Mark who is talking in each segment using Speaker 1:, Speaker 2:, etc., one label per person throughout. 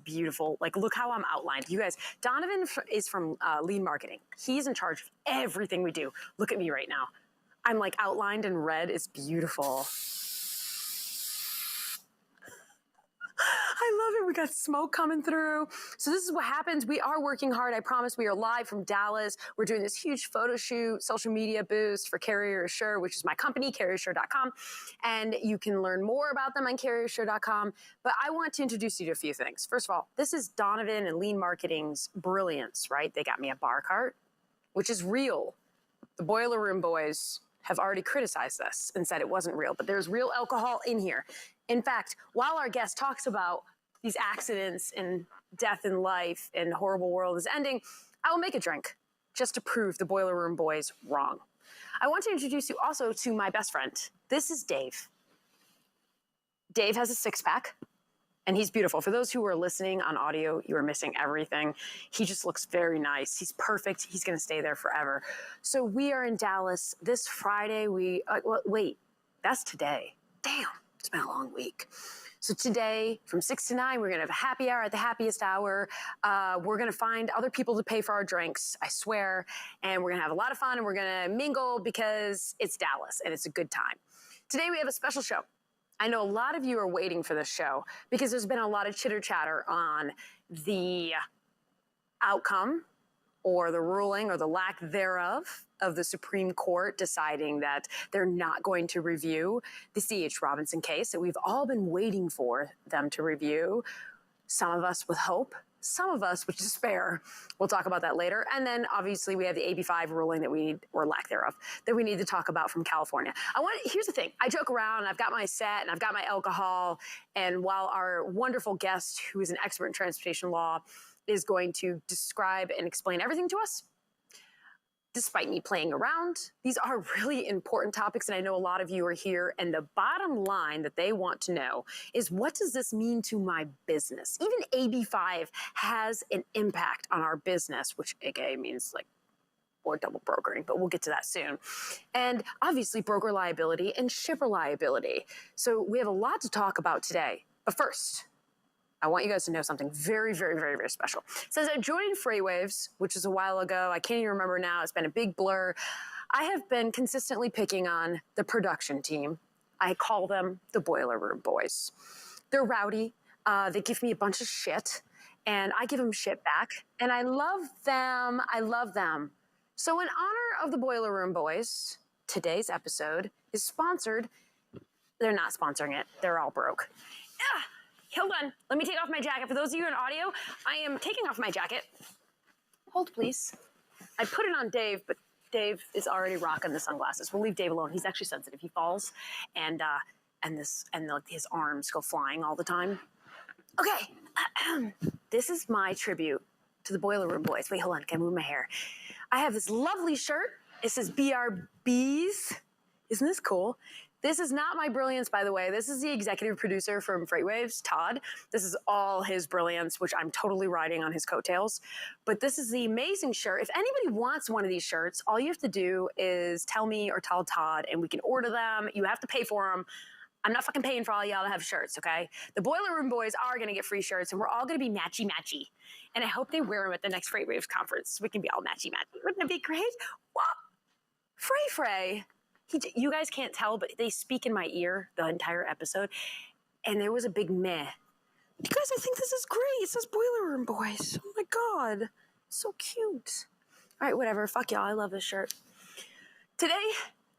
Speaker 1: beautiful. Like, look how I'm outlined. You guys, Donovan is from lead marketing. He's in charge of everything we do. Look at me right now. I'm like outlined in red. It's beautiful. I love it. We got smoke coming through. So this is what happens. We are working hard. I promise. We are live from Dallas. We're doing this huge photo shoot, social media boost for Carrier Assure, which is my company, carriersure.com. And you can learn more about them on carriersure.com. But I want to introduce you to a few things. First of all, this is Donovan and Lean Marketing's brilliance, right? They got me a bar cart, which is real. The Boiler Room boys have already criticized this and said it wasn't real, but there's real alcohol in here. In fact, while our guest talks about these accidents and death in life and horrible world is ending, I will make a drink just to prove the Boiler Room boys wrong. I want to introduce you also to my best friend. This is Dave. Dave has a six-pack, and he's beautiful. For those who are listening on audio, you are missing everything. He just looks very nice. He's perfect. He's going to stay there forever. So we are in Dallas this Friday. Wait, that's today. Damn, it's been a long week. So today, from 6 to 9, we're going to have a happy hour at the happiest hour. We're going to find other people to pay for our drinks, I swear. And we're going to have a lot of fun, and we're going to mingle because it's Dallas, and it's a good time. Today, we have a special show. I know a lot of you are waiting for this show because there's been a lot of chitter-chatter on the outcome or the ruling or the lack thereof of the Supreme Court deciding that they're not going to review the C.H. Robinson case that we've all been waiting for them to review. Some of us with hope, some of us with despair. We'll talk about that later. And then obviously we have the AB5 ruling that we need, or lack thereof, that we need to talk about from California. Here's the thing. I joke around, I've got my set and I've got my alcohol. And while our wonderful guest, who is an expert in transportation law, is going to describe and explain everything to us, despite me playing around, these are really important topics, and I know a lot of you are here, and the bottom line that they want to know is, what does this mean to my business? Even AB5 has an impact on our business, which AKA means like or double brokering, but we'll get to that soon. And obviously broker liability and shipper liability. So we have a lot to talk about today. But first, I want you guys to know something very, very, very, very special. Since I joined Freightwaves, which is a while ago, I can't even remember now, it's been a big blur, I have been consistently picking on the production team. I call them the Boiler Room Boys. They're rowdy, they give me a bunch of shit, and I give them shit back, and I love them, I love them. So in honor of the Boiler Room Boys, today's episode is sponsored. They're not sponsoring it, they're all broke. Hold on, let me take off my jacket. For those of you in audio, I am taking off my jacket. Hold, please. I put it on Dave, but Dave is already rocking the sunglasses. We'll leave Dave alone. He's actually sensitive. He falls, and his arms go flying all the time. Okay, this is my tribute to the Boiler Room Boys. Wait, hold on, can I move my hair? I have this lovely shirt. It says BRBs. Isn't this cool? This is not my brilliance, by the way. This is the executive producer from Freightwaves, Todd. This is all his brilliance, which I'm totally riding on his coattails. But this is the amazing shirt. If anybody wants one of these shirts, all you have to do is tell me or tell Todd, and we can order them. You have to pay for them. I'm not fucking paying for all y'all to have shirts, okay? The Boiler Room Boys are going to get free shirts, and we're all going to be matchy-matchy. And I hope they wear them at the next Freightwaves conference so we can be all matchy-matchy. Wouldn't it be great? What? Frey. You guys can't tell, but they speak in my ear the entire episode, and there was a big meh. You guys, I think this is great. It says Boiler Room Boys. Oh my God. So cute. All right, whatever. Fuck y'all. I love this shirt. Today,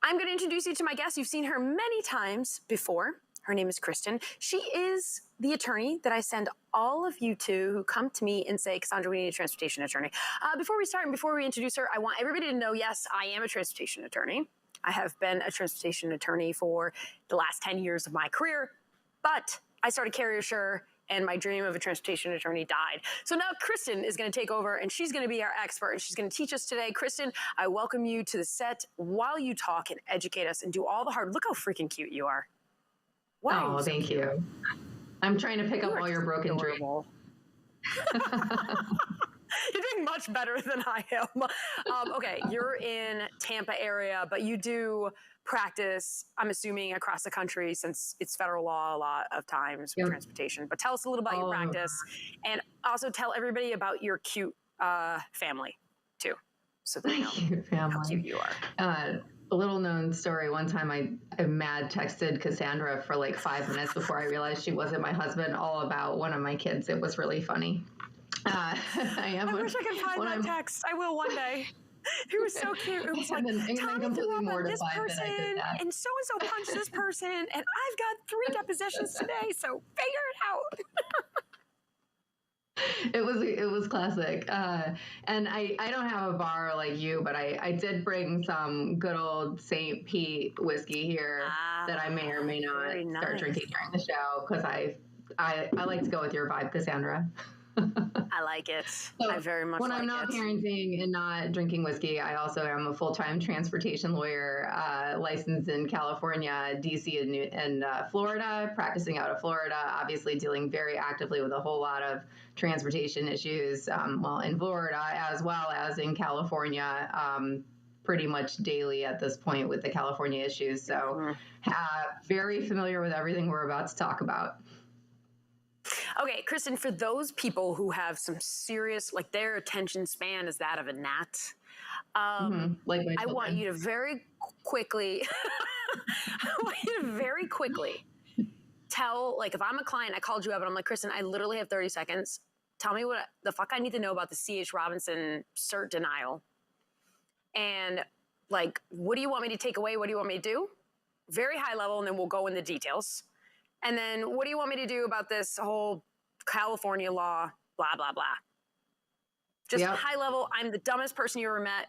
Speaker 1: I'm going to introduce you to my guest. You've seen her many times before. Her name is Kristen. She is the attorney that I send all of you to who come to me and say, Cassandra, we need a transportation attorney. Before we start and before we introduce her, I want everybody to know, yes, I am a transportation attorney. I have been a transportation attorney for the last 10 years of my career, but I started Carrier Assure, and my dream of a transportation attorney died. So now Kristen is going to take over, and she's going to be our expert, and she's going to teach us today. Kristen, I welcome you to the set while you talk and educate us and do all the hard. Look how freaking cute you are.
Speaker 2: Wow. Oh, thank you. I'm trying to pick up all your broken dreams.
Speaker 1: You're doing much better than I am. Okay, you're in Tampa area, but you do practice, I'm assuming, across the country since it's federal law a lot of times with transportation. But tell us a little about your practice, and also tell everybody about your cute family too, so they know how cute you are.
Speaker 2: A little known story. One time I mad texted Cassandra for like 5 minutes before I realized she wasn't my husband, all about one of my kids. It was really funny.
Speaker 1: I wish I could find that text. I will one day. It was so cute. It was like, Tommy threw up on this person, and so-and-so punched this person, and I've got 3 depositions today, so figure it out.
Speaker 2: It was classic. And I don't have a bar like you, but I did bring some good old St. Pete whiskey here that I may or may not start drinking during the show, because I like to go with your vibe, Cassandra.
Speaker 1: I like it. So I very much like it.
Speaker 2: When I'm not parenting and not drinking whiskey, I also am a full-time transportation lawyer, licensed in California, DC, and Florida, practicing out of Florida, obviously dealing very actively with a whole lot of transportation issues, in Florida as well as in California, pretty much daily at this point with the California issues. So very familiar with everything we're about to talk about.
Speaker 1: Okay, Kristen, for those people who have some serious, like their attention span is that of a gnat, I want you to very quickly, tell, like if I'm a client, I called you up and I'm like, Kristen, I literally have 30 seconds. Tell me what the fuck I need to know about the C.H. Robinson cert denial. And like, what do you want me to take away? What do you want me to do? Very high level, and then we'll go in the details. And then what do you want me to do about this whole California law, blah, blah, blah. Just high level, I'm the dumbest person you ever met,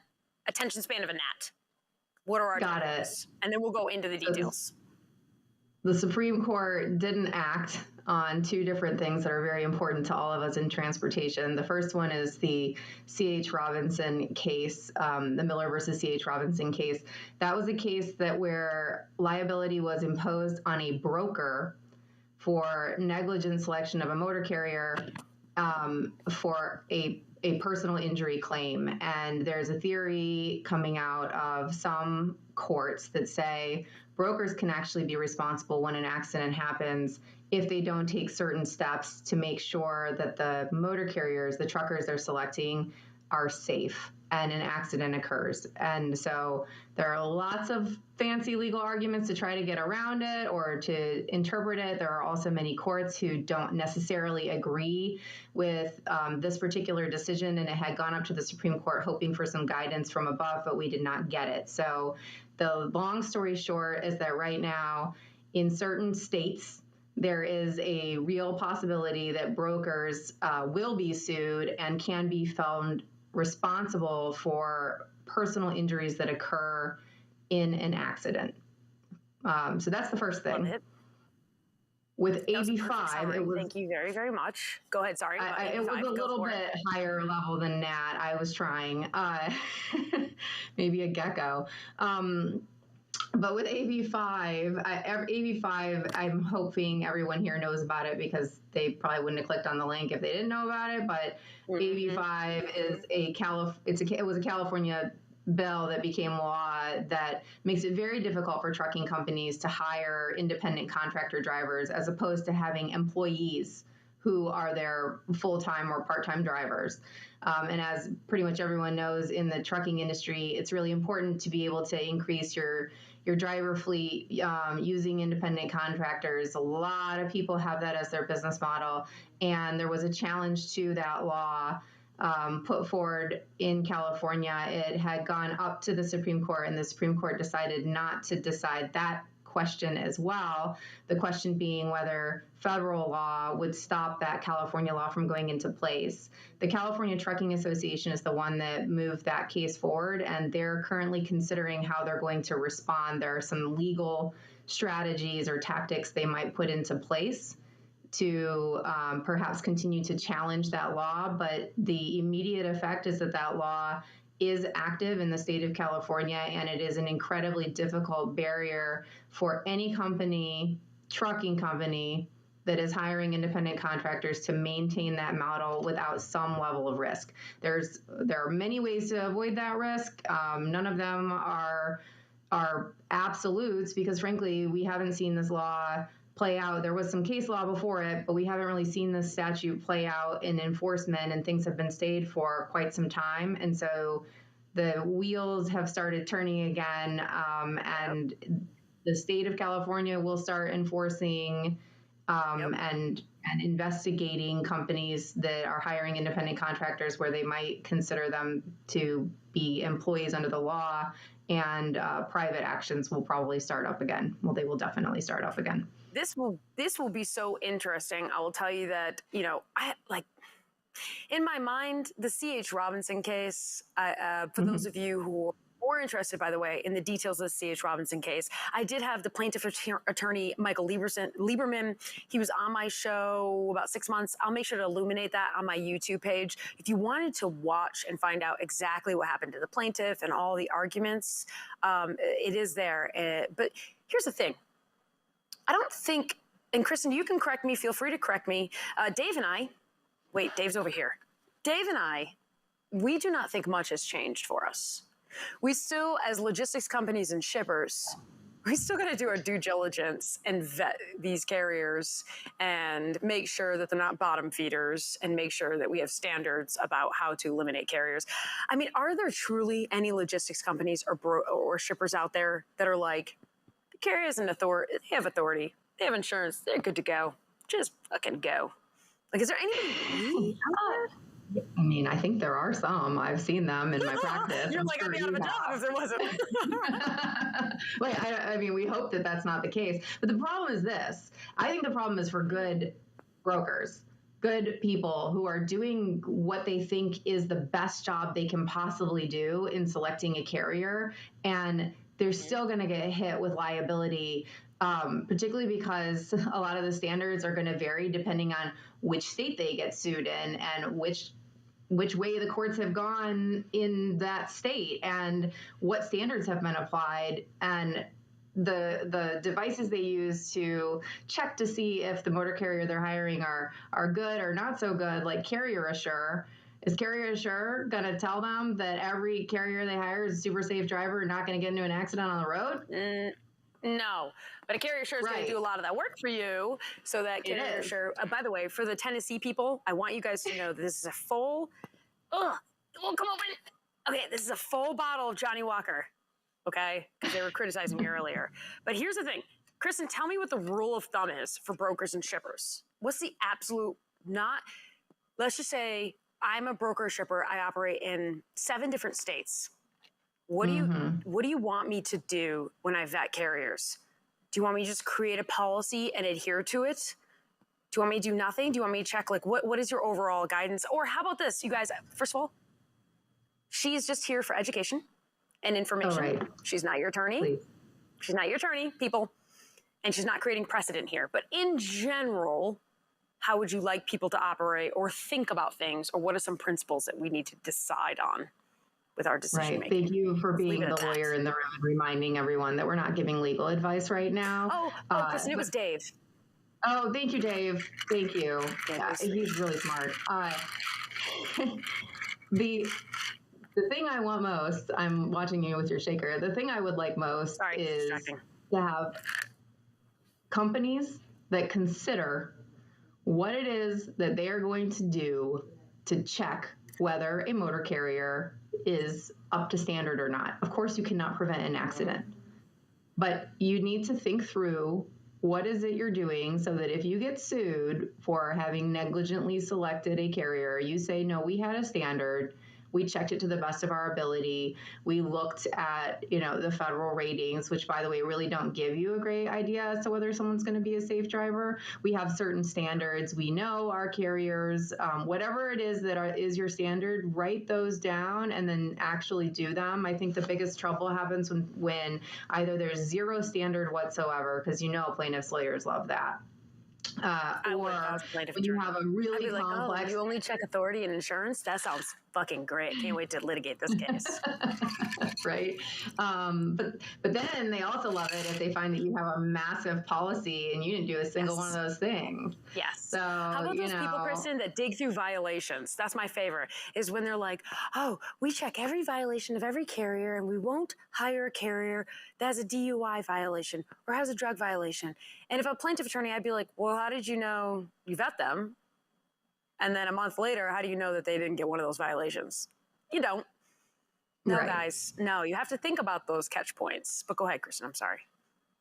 Speaker 1: attention span of a gnat. What are our details? And then we'll go into the details.
Speaker 2: The Supreme Court didn't act on 2 different things that are very important to all of us in transportation. The first one is the C.H. Robinson case, the Miller versus C.H. Robinson case. That was a case where liability was imposed on a broker for negligent selection of a motor carrier for a personal injury claim. And there's a theory coming out of some courts that say brokers can actually be responsible when an accident happens if they don't take certain steps to make sure that the motor carriers, the truckers they're selecting, are safe and an accident occurs. And so there are lots of fancy legal arguments to try to get around it or to interpret it. There are also many courts who don't necessarily agree with this particular decision, and it had gone up to the Supreme Court hoping for some guidance from above, but we did not get it. So the long story short is that right now in certain states, there is a real possibility that brokers will be sued and can be found responsible for personal injuries that occur in an accident. So that's the first thing. With AB5, it was...
Speaker 1: Thank you very, very much. Go ahead, sorry.
Speaker 2: It was a little bit higher level than that. I was trying. Maybe a gecko. But with AB5, I'm hoping everyone here knows about it because they probably wouldn't have clicked on the link if they didn't know about it. But AB5 is it was a California bill that became law that makes it very difficult for trucking companies to hire independent contractor drivers as opposed to having employees who are their full-time or part-time drivers. And as pretty much everyone knows in the trucking industry, it's really important to be able to increase your driver fleet using independent contractors. A lot of people have that as their business model. And there was a challenge to that law put forward in California. It had gone up to the Supreme Court, and the Supreme Court decided not to decide that question as well. The question being whether federal law would stop that California law from going into place. The California Trucking Association is the one that moved that case forward, and they're currently considering how they're going to respond. There are some legal strategies or tactics they might put into place to perhaps continue to challenge that law, but the immediate effect is that that law is active in the state of California, and it is an incredibly difficult barrier for any company, trucking company, that is hiring independent contractors to maintain that model without some level of risk. There are many ways to avoid that risk. None of them are absolutes, because frankly, we haven't seen this law play out. There was some case law before it, but we haven't really seen this statute play out in enforcement, and things have been stayed for quite some time. And so the wheels have started turning again, and the state of California will start enforcing and investigating companies that are hiring independent contractors where they might consider them to be employees under the law, and private actions will probably start up again. Well, they will definitely start up again.
Speaker 1: This will be so interesting. I will tell you that, in my mind, the C.H. Robinson case, for those of you who are more interested, by the way, in the details of the C.H. Robinson case, I did have the plaintiff attorney, Michael Lieberman. He was on my show about 6 months. I'll make sure to illuminate that on my YouTube page. If you wanted to watch and find out exactly what happened to the plaintiff and all the arguments, it is there. But here's the thing. I don't think, and Kristen, you can correct me, feel free to correct me. Dave and I, wait, Dave's over here. Dave and I, we do not think much has changed for us. We still, as logistics companies and shippers, we still got to do our due diligence and vet these carriers and make sure that they're not bottom feeders, and make sure that we have standards about how to eliminate carriers. I mean, are there truly any logistics companies or shippers out there that are like, carrier has an authority, they have authority, they have insurance, they're good to go, just fucking go? Like, is there anybody?
Speaker 2: I mean, I think there are some. I've seen them in my practice.
Speaker 1: You're like, I'd be out of a job if there wasn't.
Speaker 2: Wait, I mean, we hope that that's not the case. But the problem is this. I think the problem is for good brokers, good people who are doing what they think is the best job they can possibly do in selecting a carrier, and they're still going to get hit with liability, particularly because a lot of the standards are going to vary depending on which state they get sued in, and which way the courts have gone in that state, and what standards have been applied, and the devices they use to check to see if the motor carrier they're hiring are good or not so good, like Carrier Assure. Is Carrier Assure going to tell them that every carrier they hire is a super safe driver and not going to get into an accident on the road?
Speaker 1: No, but a Carrier Assure is going to do a lot of that work for you, so that Carrier Assure, by the way, for the Tennessee people, I want you guys to know that this is a full, we'll come over. Okay, this is a full bottle of Johnny Walker, okay? Because they were criticizing me earlier. But here's the thing. Kristen, tell me what the rule of thumb is for brokers and shippers. What's the absolute let's just say I'm a broker shipper. I operate in 7 different states. What do you want me to do when I vet carriers? Do you want me to just create a policy and adhere to it? Do you want me to do nothing? Do you want me to check, like, what is your overall guidance? Or how about this, you guys? First of all, she's just here for education and information.
Speaker 2: Right.
Speaker 1: She's not your attorney.
Speaker 2: Please.
Speaker 1: She's not your attorney, people. And she's not creating precedent here. But in general, how would you like people to operate or think about things? Or what are some principles that we need to decide on with our decision making?
Speaker 2: Thank you for being the lawyer in the room and reminding everyone that we're not giving legal advice right now.
Speaker 1: Kristen, it was Dave.
Speaker 2: Oh, thank you, Dave. Thank you. Yeah, he's really smart. The thing I want most, I'm watching you with your shaker. The thing I would like most is to have companies that consider what it is that they are going to do to check whether a motor carrier is up to standard or not. Of course, you cannot prevent an accident, but you need to think through what is it you're doing so that if you get sued for having negligently selected a carrier, you say, no, we had a standard. We checked it to the best of our ability. We looked at, the federal ratings, which, by the way, really don't give you a great idea as to whether someone's going to be a safe driver. We have certain standards. We know our carriers, whatever it is that is your standard, write those down and then actually do them. I think the biggest trouble happens when either there's zero standard whatsoever, because plaintiffs' lawyers love that,
Speaker 1: I would if I
Speaker 2: or
Speaker 1: was a plaintiff
Speaker 2: when you
Speaker 1: attorney.
Speaker 2: have a
Speaker 1: I'd
Speaker 2: really
Speaker 1: be like, oh,
Speaker 2: complex.
Speaker 1: you only check authority and insurance? That sounds fucking great. Can't wait to litigate this case.
Speaker 2: Right. But then they also love it if they find that you have a massive policy and you didn't do a single one of those things.
Speaker 1: Yes.
Speaker 2: So,
Speaker 1: How about those people, Kristen, that dig through violations? That's my favorite, is when they're like, oh, we check every violation of every carrier and we won't hire a carrier that has a DUI violation or has a drug violation. And if a plaintiff attorney, I'd be like, well, how did you know you vet them? And then a month later, how do you know that they didn't get one of those violations? You don't. No,
Speaker 2: right.
Speaker 1: guys, no, you have to think about those catch points. But go ahead, Kristen, I'm sorry.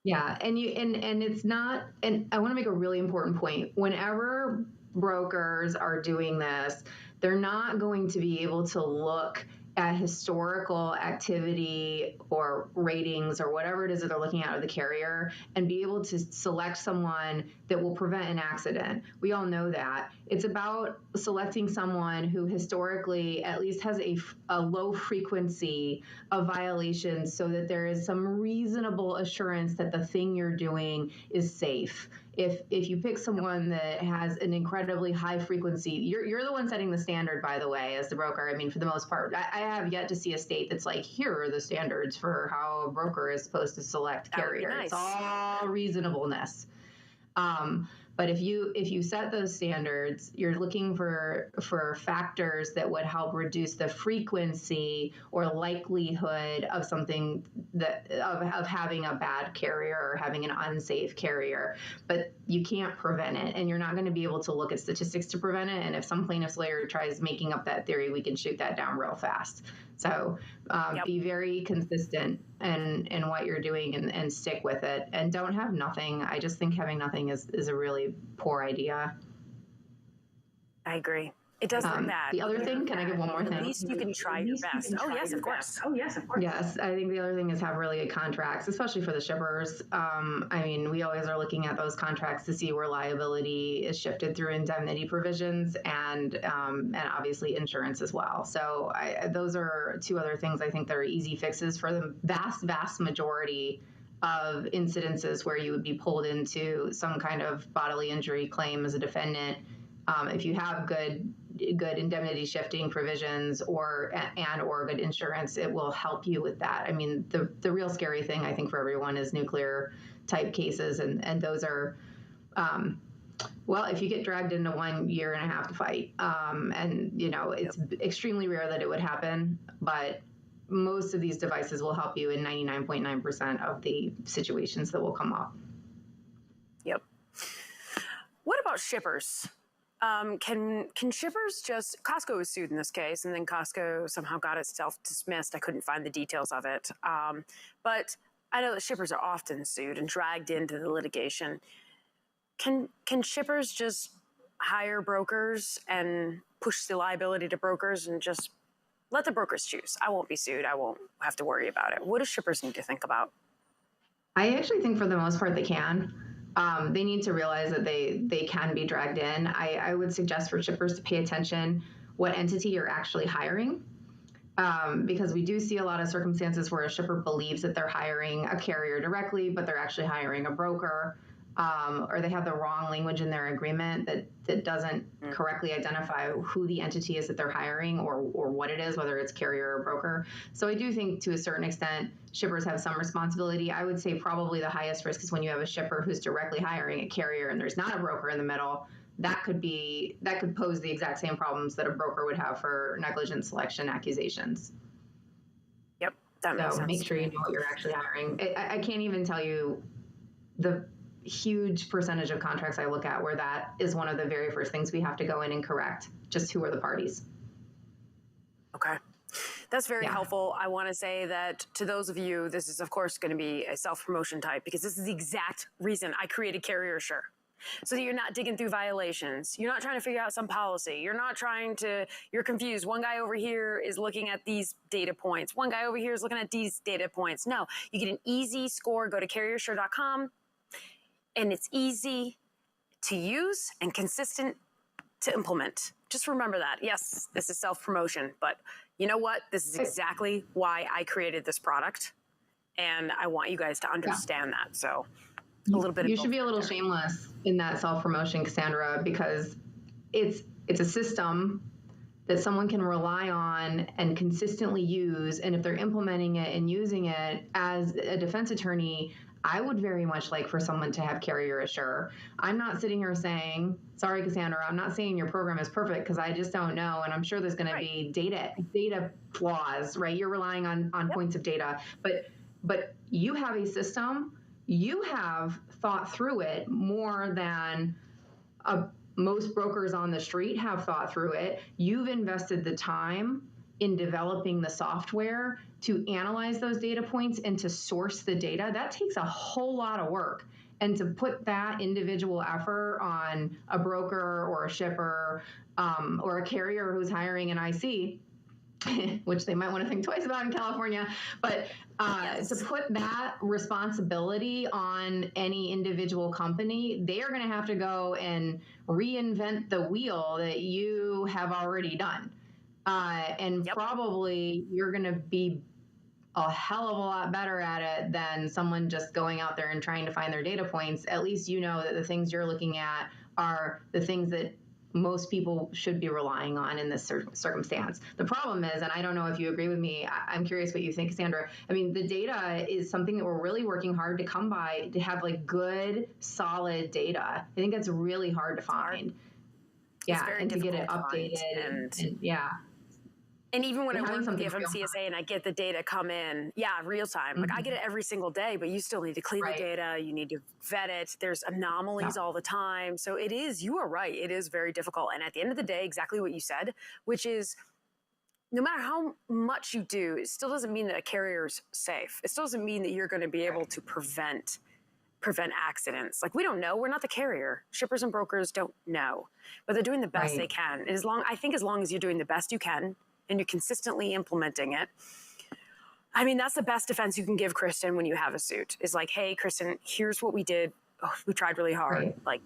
Speaker 2: Yeah, and it's not, and I want to make a really important point. Whenever brokers are doing this, they're not going to be able to look at historical activity or ratings or whatever it is that they're looking at of the carrier and be able to select someone that will prevent an accident. We all know that. It's about selecting someone who historically at least has a low frequency of violations so that there is some reasonable assurance that the thing you're doing is safe. If you pick someone that has an incredibly high frequency, you're the one setting the standard, by the way, as the broker. I mean, for the most part, I have yet to see a state that's like, here are the standards for how a broker is supposed to select carrier. Nice. It's all reasonableness. But if you set those standards, you're looking for factors that would help reduce the frequency or likelihood of something of having a bad carrier or having an unsafe carrier. But you can't prevent it, and you're not going to be able to look at statistics to prevent it. And if some plaintiff's lawyer tries making up that theory, we can shoot that down real fast. So be very consistent in what you're doing and stick with it, and don't have nothing. I just think having nothing is a really poor idea.
Speaker 1: I agree. It does look bad.
Speaker 2: The other thing, can I give one more thing?
Speaker 1: At least you can try your best. Oh, yes, of course. Oh, yes, of course.
Speaker 2: Yes, I think the other thing is have really good contracts, especially for the shippers. I mean, we always are looking at those contracts to see where liability is shifted through indemnity provisions and obviously insurance as well. So those are two other things I think that are easy fixes for the vast majority of incidences where you would be pulled into some kind of bodily injury claim as a defendant. If you have good indemnity shifting provisions or good insurance, it will help you with that. I mean, the real scary thing I think for everyone is nuclear type cases, and those are, well, if you get dragged into 1.5 years to fight, and it's extremely rare that it would happen, but most of these devices will help you in 99.9% of the situations that will come up.
Speaker 1: Yep. What about shippers? Can shippers just, Costco was sued in this case, and then Costco somehow got itself dismissed. I couldn't find the details of it. But I know that shippers are often sued and dragged into the litigation. Can shippers just hire brokers and push the liability to brokers and just let the brokers choose? I won't be sued. I won't have to worry about it. What do shippers need to think about?
Speaker 2: I actually think for the most part they can. They need to realize that they can be dragged in. I would suggest for shippers to pay attention what entity you're actually hiring, because we do see a lot of circumstances where a shipper believes that they're hiring a carrier directly, but they're actually hiring a broker, or they have the wrong language in their agreement that doesn't correctly identify who the entity is that they're hiring or what it is, whether it's carrier or broker. So I do think to a certain extent, shippers have some responsibility. I would say probably the highest risk is when you have a shipper who's directly hiring a carrier and there's not a broker in the middle. That could pose the exact same problems that a broker would have for negligent selection accusations.
Speaker 1: Yep, that makes sense.
Speaker 2: So make sure you know what you're actually hiring. I can't even tell you the huge percentage of contracts I look at where that is one of the very first things we have to go in and correct, just who are the parties.
Speaker 1: Okay. That's very helpful. I want to say that to those of you, this is of course going to be a self-promotion type, because this is the exact reason I created Carrier Assure. So that you're not digging through violations. You're not trying to figure out some policy. You're confused. One guy over here is looking at these data points. One guy over here is looking at these data points. No, you get an easy score. Go to carriersure.com. And it's easy to use and consistent to implement. Just remember that. Yes, this is self-promotion, but you know what? This is exactly why I created this product, and I want you guys to understand that. So a little bit of
Speaker 2: You
Speaker 1: both
Speaker 2: should be a little
Speaker 1: there.
Speaker 2: shameless in that self-promotion, Cassandra, because it's a system that someone can rely on and consistently use. And if they're implementing it and using it as a defense attorney, I would very much like for someone to have carrier assure. I'm not sitting here saying, sorry, Cassandra, I'm not saying your program is perfect because I just don't know. And I'm sure there's going to be data flaws, right? You're relying on points of data, but you have a system, you have thought through it more than most brokers on the street have thought through it. You've invested the time in developing the software to analyze those data points and to source the data. That takes a whole lot of work. And to put that individual effort on a broker or a shipper or a carrier who's hiring an IC, which they might want to think twice about in California, but to put that responsibility on any individual company, they are going to have to go and reinvent the wheel that you have already done. And probably you're going to be a hell of a lot better at it than someone just going out there and trying to find their data points. At least you know that the things you're looking at are the things that most people should be relying on in this circumstance. The problem is, and I don't know if you agree with me, I'm curious what you think, Cassandra. I mean, the data is something that we're really working hard to come by, to have like good, solid data. I think that's really hard to find. Yeah, and to get it updated and yeah.
Speaker 1: And even when I work with the FMCSA and I get the data come in, real time. Like I get it every single day, but you still need to clean the data. You need to vet it. There's anomalies all the time. So you are right. It is very difficult. And at the end of the day, exactly what you said, which is no matter how much you do, it still doesn't mean that a carrier's safe. It still doesn't mean that you're going to be able to prevent accidents. Like we don't know. We're not the carrier. Shippers and brokers don't know, but they're doing the best they can. And as long as you're doing the best you can, and you're consistently implementing it. I mean, that's the best defense you can give, Kristen, when you have a suit. Is like, hey, Kristen, here's what we did. Oh, we tried really hard. Like,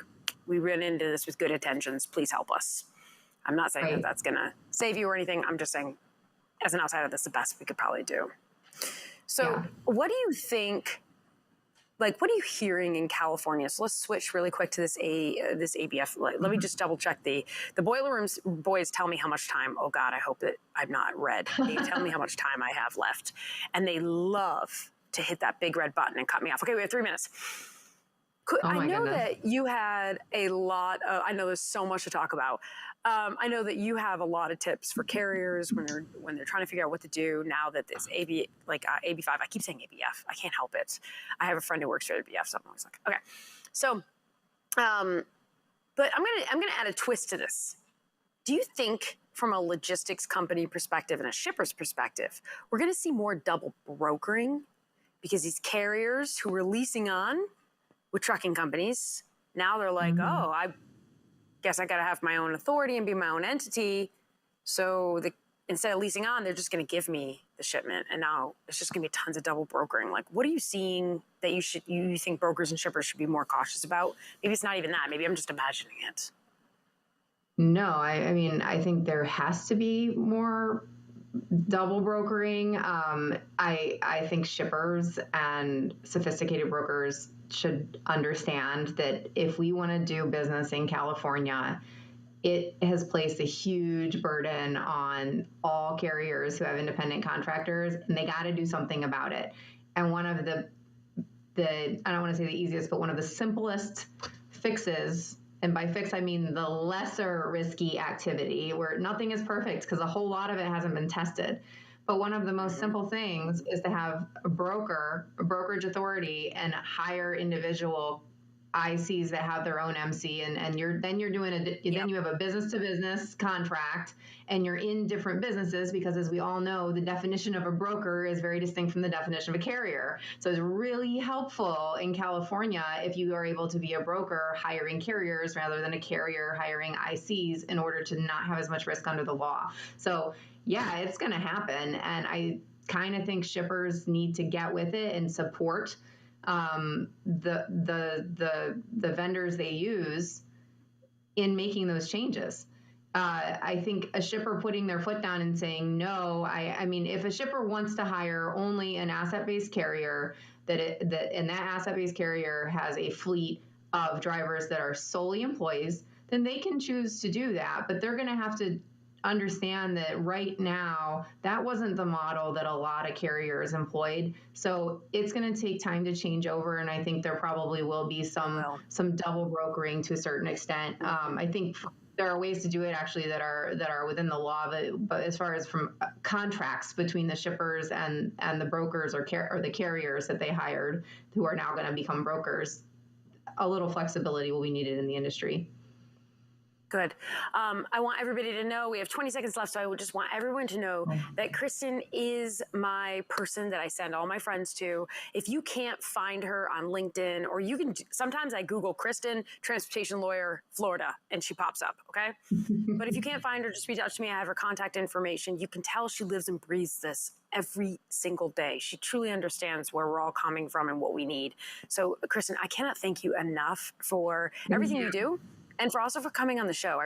Speaker 1: we ran into this with good intentions. Please help us. I'm not saying that that's going to save you or anything. I'm just saying, as an outsider, that's the best we could probably do. So what do you think, like, what are you hearing in California? So let's switch really quick to this ABF. Let me just double check the boiler rooms boys tell me how much time. Oh God, I hope that I'm not red. They tell me how much time I have left. And they love to hit that big red button and cut me off. Okay, we have 3 minutes. I know that you had a lot of, I know there's so much to talk about. I know that you have a lot of tips for carriers when they're trying to figure out what to do now that this AB5. I keep saying ABF. I can't help it. I have a friend who works for ABF, so I'm always like, okay. So, but I'm gonna add a twist to this. Do you think, from a logistics company perspective and a shipper's perspective, we're gonna see more double brokering because these carriers who were leasing on with trucking companies, now they're like, oh, I guess I got to have my own authority and be my own entity. So instead of leasing on, they're just going to give me the shipment. And now it's just going to be tons of double brokering. Like, what are you seeing that you think brokers and shippers should be more cautious about? Maybe it's not even that. Maybe I'm just imagining it.
Speaker 2: No, I mean, I think there has to be more double brokering. I think shippers and sophisticated brokers should understand that if we want to do business in California, it has placed a huge burden on all carriers who have independent contractors, and they got to do something about it. And one of the I don't want to say the easiest, but one of the simplest fixes, and by fix, I mean the lesser risky activity where nothing is perfect because a whole lot of it hasn't been tested. But one of the most simple things is to have a brokerage authority, and hire individual ICs that have their own MC, and you have a business to business contract, and you're in different businesses because, as we all know, the definition of a broker is very distinct from the definition of a carrier. So it's really helpful in California if you are able to be a broker hiring carriers rather than a carrier hiring ICs in order to not have as much risk under the law. So yeah, it's going to happen, and I kind of think shippers need to get with it and support the vendors they use in making those changes. I think a shipper putting their foot down and saying no. I mean, if a shipper wants to hire only an asset-based carrier, and that asset-based carrier has a fleet of drivers that are solely employees, then they can choose to do that. But they're going to have to understand that right now, that wasn't the model that a lot of carriers employed. So it's going to take time to change over. And I think there probably will be some double brokering to a certain extent. I think there are ways to do it actually that are within the law, but as far as from contracts between the shippers and the brokers or the carriers that they hired, who are now going to become brokers, a little flexibility will be needed in the industry.
Speaker 1: Good. I want everybody to know, we have 20 seconds left, so I would just want everyone to know that Kristen is my person that I send all my friends to. If you can't find her on LinkedIn, or you can, sometimes I Google Kristen, transportation lawyer, Florida, and she pops up, okay? But if you can't find her, just reach out to me. I have her contact information. You can tell she lives and breathes this every single day. She truly understands where we're all coming from and what we need. So, Kristen, I cannot thank you enough for everything you do. And for also for coming on the show.